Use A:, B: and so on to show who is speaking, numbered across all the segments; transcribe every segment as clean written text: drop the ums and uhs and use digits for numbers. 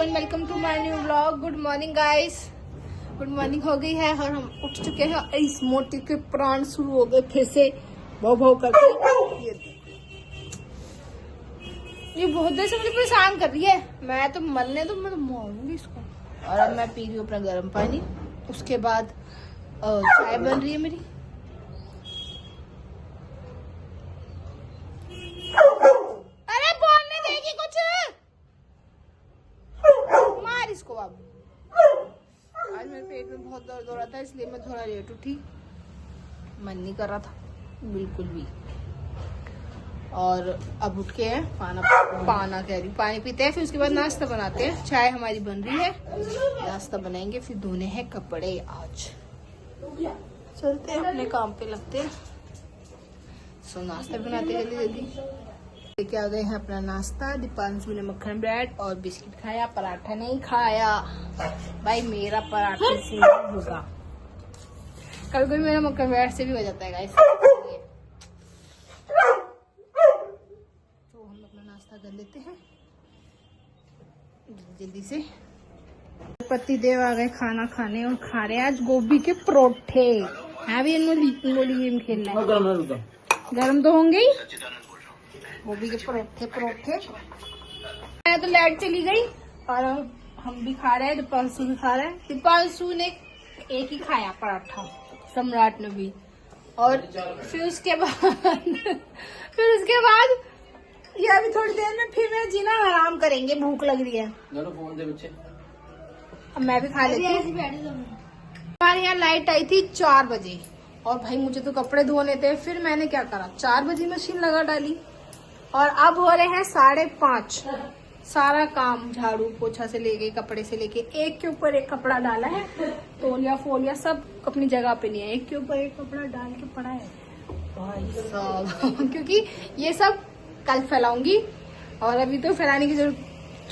A: Everyone, welcome to my new vlog. Good morning guys. Good morning हो गई है और हम उठ चुके हैं। इस मोटी के प्राण शुरू हो गए फिर से भौ भौ करके। ये बहुत देर से मुझे परेशान कर रही है। मैं तो मारूंगी इसको। और अब मैं पी रही हूँ अपना गर्म पानी। उसके बाद चाय बन रही है मेरी। अरे बोलने देगी कुछ, मार इसको। अब आज मेरे पेट में बहुत दर्द हो रहा था, इसलिए मैं थोड़ा लेट उठी। मन नहीं कर रहा था बिल्कुल भी। और अब उठ के पानी पीते हैं, फिर उसके बाद नाश्ता बनाते हैं। चाय हमारी बन रही है, नाश्ता बनाएंगे, फिर धोने हैं कपड़े। आज चलते हैं अपने काम पे, लगते हैं। सो नाश्ता बनाते हैं जल्दी लेके आ गए हैं अपना नाश्ता। दीपांशु ने मक्खन ब्रेड और बिस्किट खाया, पराठा नहीं खाया। भाई मेरा पराठे से नहीं होगा, कभी कभी मेरा मक्खन ब्रेड से भी हो जाता है गाइस। तो हम अपना नाश्ता कर लेते हैं जल्दी से। पति देव आ गए खाना खाने और खा रहे हैं आज गोभी के परोठे। हाँ भी इन्होंने गेम खेलना है, गरम तो होंगे ही। गोभी के परोठे। मैं तो लाइट चली गई और हम भी खा रहे हैं, दीपांशु भी खा रहे हैं। दीपांशु ने एक ही खाया पराठा, सम्राट ने भी। और फिर उसके बाद ये अभी थोड़ी देर में फिर मैं जीना आराम करेंगे, भूख लग रही है। अब मैं भी खा लेती हूँ। हमारे यहाँ लाइट आई थी 4 बजे और भाई मुझे तो कपड़े धोने थे। फिर मैंने क्या करा, 4 बजे मशीन लगा डाली और अब हो रहे हैं 5:30। सारा काम झाड़ू पोछा से लेके कपड़े से लेके एक के ऊपर एक कपड़ा डाला है। तौलिया फोलिया सब अपनी जगह पे नहीं है, एक के ऊपर एक कपड़ा डाल के पड़ा है भाई साहब। क्योंकि ये सब कल फैलाऊंगी और अभी तो फैलाने की जरूरत,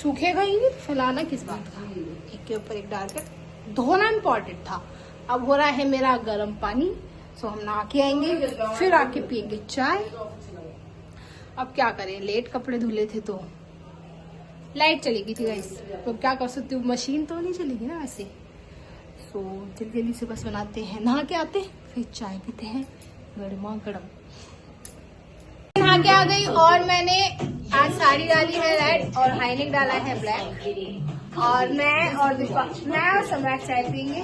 A: सूखेगा ही नहीं, फैलाना किस बात का। एक के ऊपर एक डाल के धोना इम्पोर्टेंट था। अब हो रहा है मेरा गर्म पानी। सो हम नहा के आएंगे, फिर आके पियेंगे चाय। अब क्या करें, लेट कपड़े धुले थे तो लाइट चली गई थी गाइस। तो क्या कर सकती हूँ, मशीन तो नहीं चलेगी ना वैसे। सो जल्दी से बस बनाते हैं, नहा के आते फिर चाय पीते हैं गरमा गरम। नहा के आ गई और मैंने आज साड़ी डाली है रेड और हाईनेक डाला है ब्लैक। और मैं और सम्राट चाय पियेंगे।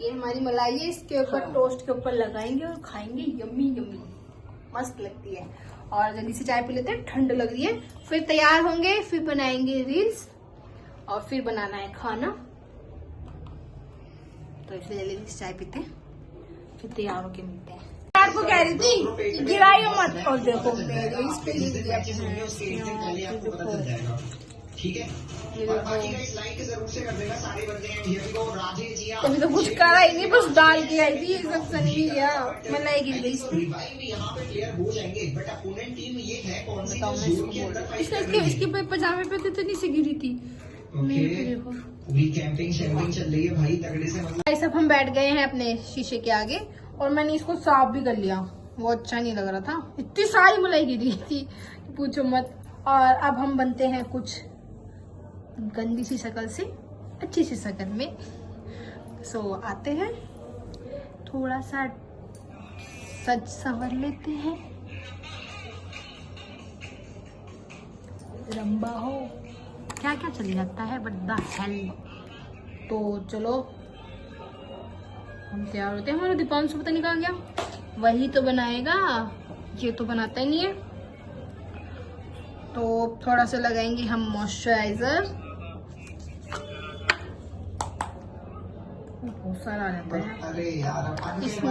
A: ये हमारी मलाई है, इसके ऊपर टोस्ट के ऊपर लगाएंगे और खाएंगे। यम्मी यम्मी मस्त लगती है। और जल्दी से चाय पी लेते हैं, ठंड लग रही है। फिर तैयार होंगे, फिर बनाएंगे रील्स और फिर बनाना है खाना। तो इसलिए जल्दी से चाय पीते हैं, फिर तैयार होके मिलते हैं। आपको कह रही थी गिराइयो मत। और देखो इस पे
B: ठीक है,
A: अभी तो कुछ करा ही नहीं, बस डाल के आई थी। सब सनी भी गया, मलाई गिर गई इसके पजामे पे तो इतनी सी गिरी थी।
B: कैंपिंग शैम्पिंग चल रही है भाई तगड़े से।
A: भाई सब हम बैठ गए हैं अपने शीशे के आगे और मैंने इसको साफ भी कर लिया। वो अच्छा नहीं लग रहा था, इतनी सारी मलाई गिरी थी पूछो मत। और अब हम बनते हैं कुछ गंदी सी शक्ल से अच्छी सी शक्ल में। सो आते हैं, थोड़ा सा सज संवर लेते हैं। रंबा हो क्या क्या चल जाता है बड़ा हेल। तो चलो हम तैयार होते हैं। हमारा दीपांशु पता नहीं कहाँ गया, वही तो बनाएगा, ये तो बनाता ही नहीं है। तो थोड़ा सा लगाएंगे हम मॉइस्चराइजर। बहुत सारा आ जाता है।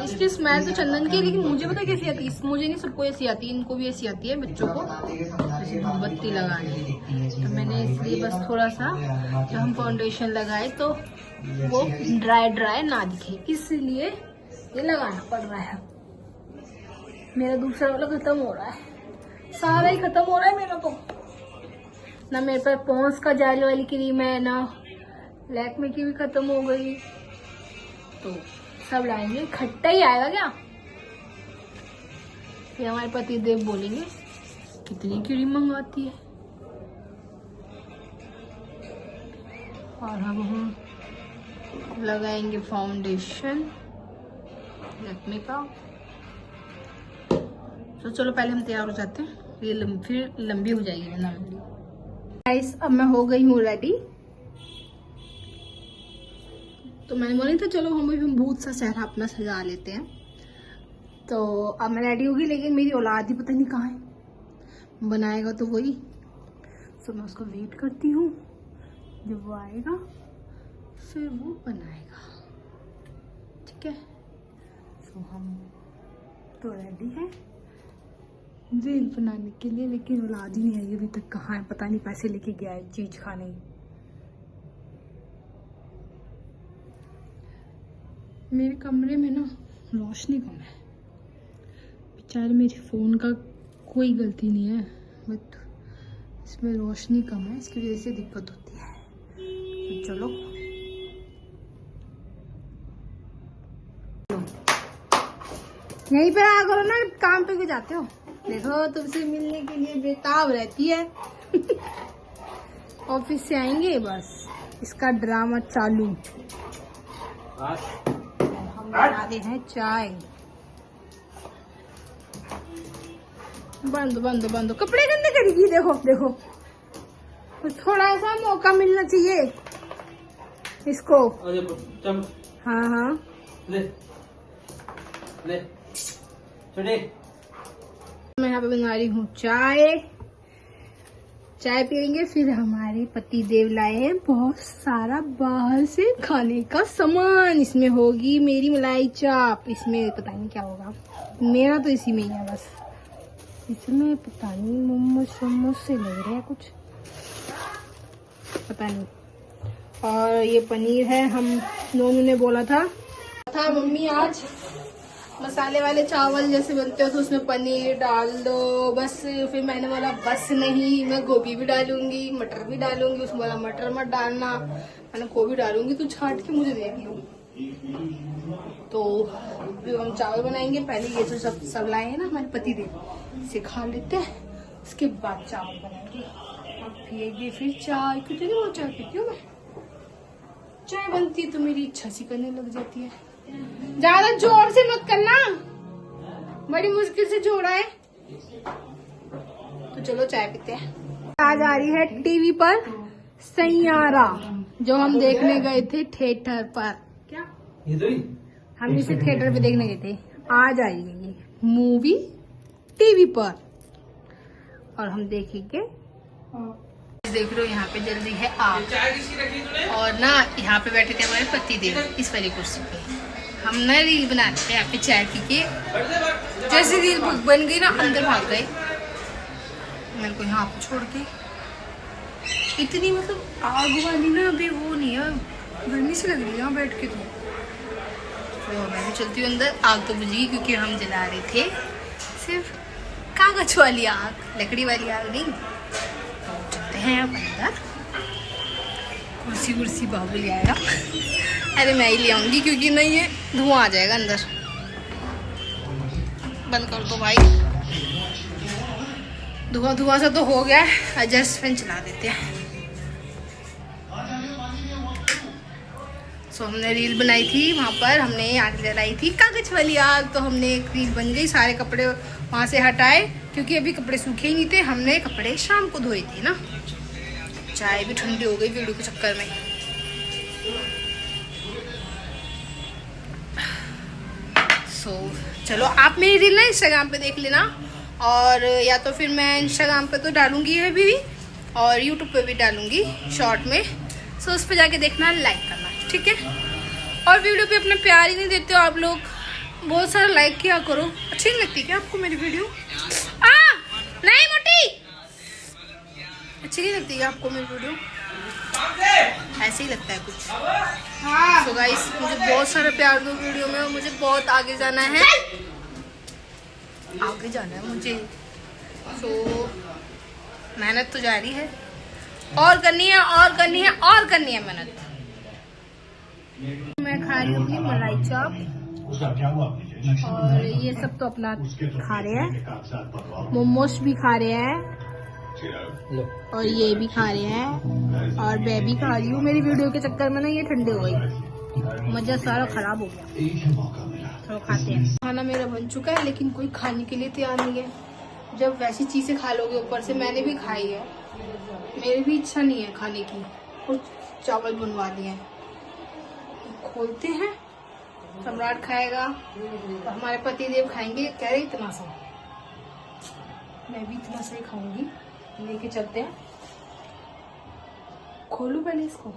A: इसकी स्मेल तो चंदन की, लेकिन मुझे पता कैसी आती है। मुझे नहीं, सबको ऐसी आती है, इनको भी ऐसी आती है बच्चों को, जैसे धूपबत्ती लगाने। तो मैंने इसलिए बस थोड़ा सा, जब हम फाउंडेशन लगाए तो वो ड्राई ना दिखे, इसलिए ये लगाना पड़ रहा है। मेरा दूसरा वाला खत्म हो रहा है, सारा ही खत्म हो रहा है मेरा। तो ना मेरे पास पॉन्स का जेल वाली क्रीम है, ना लैक्मे की भी खत्म हो गई। तो सब लाएंगे, खट्टा ही आएगा क्या। फिर हमारे पति देव बोलेंगे कितनी क्रीम मंगवाती है। और हम लगाएंगे फाउंडेशन लैक्मे का। तो चलो पहले हम तैयार हो जाते हैं, ये फिर लंबी हो जाएगी वरना वीडियो। गाइस अब मैं हो गई हूँ रेडी। तो मैंने बोला था चलो हम भूत सा चेहरा अपना सजा लेते हैं। तो अब मैं रेडी होगी, लेकिन मेरी औलाद ही पता नहीं कहाँ है, बनाएगा तो वही। तो मैं उसको वेट करती हूँ, जब वो आएगा फिर वो बनाएगा, ठीक है। तो हम तो रेडी है रील बनाने के लिए, लेकिन औलाद ही नहीं आई अभी तक। कहाँ है पता नहीं, पैसे लेके गया है चीज खाने। मेरे कमरे में ना रोशनी कम है, बेचारे मेरे फोन का कोई गलती नहीं है, बट इसमें रोशनी कम है, इसकी वजह से दिक्कत होती है। तो चलो यहीं पे आ करो ना, काम पे क्यों जाते हो? देखो तुमसे मिलने के लिए बेताब रहती है। ऑफिस से आएंगे बस इसका ड्रामा चालू। हम बना रहे हैं चाय। बंद बंद बंद, कपड़े गंदे करेगी। देखो देखो, थोड़ा सा मौका मिलना चाहिए इसको। हाँ हाँ
B: ले ले छोटे।
A: मैं यहाँ पे बना रही हूँ चाय। चाय पियेंगे, फिर हमारे पति देव लाए हैं बहुत सारा बाहर से खाने का सामान। इसमें होगी मेरी मलाई चाप, इसमें पता नहीं क्या होगा, मेरा तो इसी में ही है बस। इसमें पता नहीं मोमोज से लग रहा है कुछ, पता नहीं। और ये पनीर है, हम नोनू ने बोला था मम्मी आज मसाले वाले चावल जैसे बनते हो तो उसमें पनीर डाल दो बस। फिर मैंने बोला बस नहीं, मैं गोभी भी डालूंगी, मटर भी डालूंगी। उसमें बोला मटर मत डालना, मैंने गोभी डालूंगी, तू छांट के मुझे दे दियो। तो फिर हम चावल बनाएंगे। पहले ये जो सब लाए हैं ना हमारे पति देव, इसे खा लेते हैं, उसके बाद चावल बनाएंगे। अब पिएंगे फिर चाय। कितनी बहुत चाय पीती हूँ मैं, चाय बनती है तो मेरी इच्छा सी करने लग जाती है। ज्यादा जोर से मत करना, बड़ी मुश्किल से जोड़ा है। तो चलो चाय पीते हैं। आज आ रही है टीवी पर सैयारा, जो हम देखने गए थे थिएटर पर। क्या हम इसे थिएटर पे देखने गए थे, आज आई है ये मूवी टीवी पर और हम देखेंगे। देख रहे हो यहाँ पे जल्दी है आग, और ना यहाँ पे बैठे थे हमारे पति देव इस वाली कुर्सी पे। हम ना रील बना रहे थे यहाँ पे चाय पी के, जैसे रील बन गई ना अंदर भाग गए मेरे को यहाँ पे छोड़ के। इतनी मतलब आग वाली ना अभी वो नहीं है, गर्मी से लग रही है यहाँ बैठ के। तो मैं भी चलती हूँ अंदर। आग तो बुझी क्योंकि हम जला रहे थे सिर्फ कागज वाली आग, लकड़ी वाली आग नहीं। तो चलते हैं आप अंदर। कुर्सी बाबू ले आएगा। अरे मैं ही ले आऊंगी क्योंकि नहीं ये धुआं आ जाएगा अंदर। बंद कर दो भाई, धुआं सा तो हो गया है। एडजस्ट फैन चला देते हैं। सो हमने रील बनाई थी वहाँ पर, हमने आग जलाई थी कागज वाली आग। तो हमने एक रील बन गई, सारे कपड़े वहाँ से हटाए क्योंकि अभी कपड़े सूखे ही नहीं थे। हमने कपड़े शाम को धोए थे ना। चाय भी ठंडी हो गई वीडियो के चक्कर में। सो चलो आप मेरी रील ना इंस्टाग्राम पे देख लेना, और या तो फिर मैं इंस्टाग्राम पे तो डालूंगी अभी भी, और यूट्यूब पे भी डालूंगी शॉर्ट में। सो उस पर जाके देखना, लाइक करना, ठीक है। और वीडियो पे अपना प्यार ही नहीं देते हो आप लोग, बहुत सारा लाइक किया करो। अच्छी नहीं लगती क्या आपको मेरी वीडियो? नहीं मोटी, अच्छी नहीं लगती क्या आपको मेरी वीडियो? ऐसे ही लगता है कुछ। सो गाइस मुझे बहुत सारा प्यार दो वीडियो में, और मुझे बहुत आगे जाना है, मुझे। सो मेहनत तो जारी है, और करनी है मेहनत। मैं खा रही हूँ अपनी मलाई चाप, और ये सब तो अपना खा रहे हैं। मोमोज भी खा रहे हैं,
B: लो
A: और ये भी खा रहे हैं और मैं भी खा रही हूँ। मेरी वीडियो के चक्कर में ना ये ठंडे हो गई, मजा सारा खराब हो गया। तो खाते हैं। खाना मेरा बन चुका है लेकिन कोई खाने के लिए तैयार नहीं है। जब वैसी चीजें खा लोगे, ऊपर से मैंने भी खाई है, मेरी भी इच्छा नहीं है खाने की। कुछ चावल बनवा दिए हैं, खोलते हैं। सम्राट खाएगा और हमारे पति देव खाएंगे। कह रहे इतना सा, मैं भी इतना सा ही खाऊंगी। लेके चलते हैं। खोलू पहले इसको,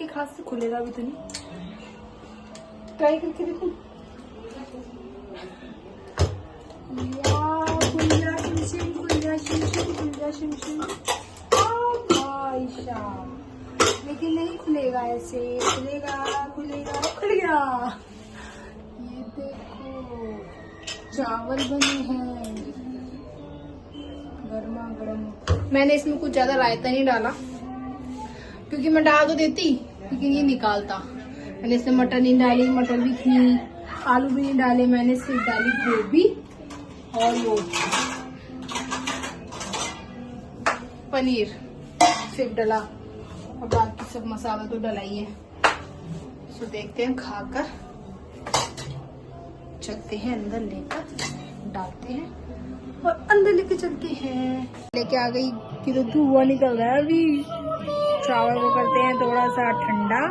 A: एक हाथ से खुलेगा भी तो नहीं। ट्राई करके देखो। लेकिन नहीं खुलेगा, ऐसे खुलेगा खुलेगा खुल गया। ये देखो चावल बने हैं गर्मा गर्म। मैंने इसमें कुछ ज्यादा रायता नहीं डाला क्योंकि मैं डाल तो देती लेकिन ये निकालता। मैंने इसमें मटर नहीं डाली, मटर भी थी, आलू भी नहीं डाले। मैंने सिर्फ डाली गोभी और वो पनीर सिर्फ डाला और बाकी सब मसाला तो डला ही है। तो देखते हैं, खाकर चलते हैं अंदर, लेकर डालते हैं और अंदर लेके चलते हैं। लेके आ गई कि तो धुआं निकल रहा है। अभी चावल को करते हैं थोड़ा सा ठंडा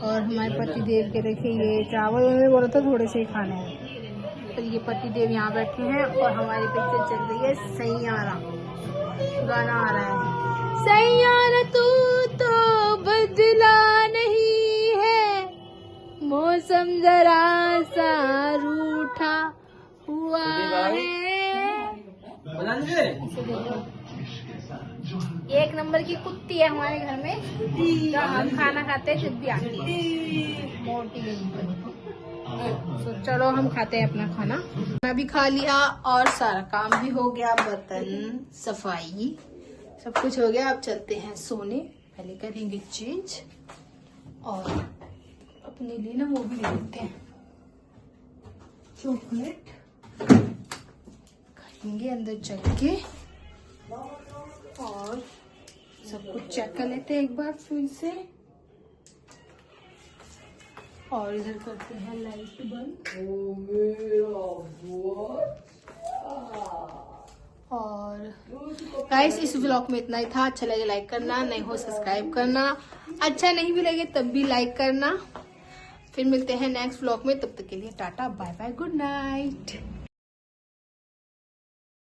A: और हमारे पति देव के देखिए ये चावल उन्होंने बोला था थोड़े से ही खाने हैं। तो ये पति देव यहाँ बैठे हैं और हमारी पिक्चर चल रही है सैयारा, गाना आ रहा है। सैयारा तू तो बदला नहीं है, मौसम जरा सा रूठा हुआ है। एक नंबर की कुत्ती है हमारे घर में, जब हम खाना खाते हैं जब भी आती है मोटी। तो चलो हम खाते हैं अपना खाना। खाना भी खा लिया और सारा काम भी हो गया, बर्तन सफाई सब कुछ हो गया। अब चलते हैं सोने, पहले करेंगे चेंज और अपने लिए ना वो भी ले लेते हैं चॉकलेट, खाएंगे अंदर चल के और सब कुछ चेक कर लेते हैं एक बार फिर से। और इधर करते हैं लाइट बंद। और गाइस इस व्लॉग में इतना ही था। अच्छा लगे लाइक करना, नहीं हो सब्सक्राइब करना, अच्छा नहीं भी लगे तब भी लाइक करना। फिर मिलते हैं नेक्स्ट व्लॉग में, तब तक के लिए tata bye bye good night.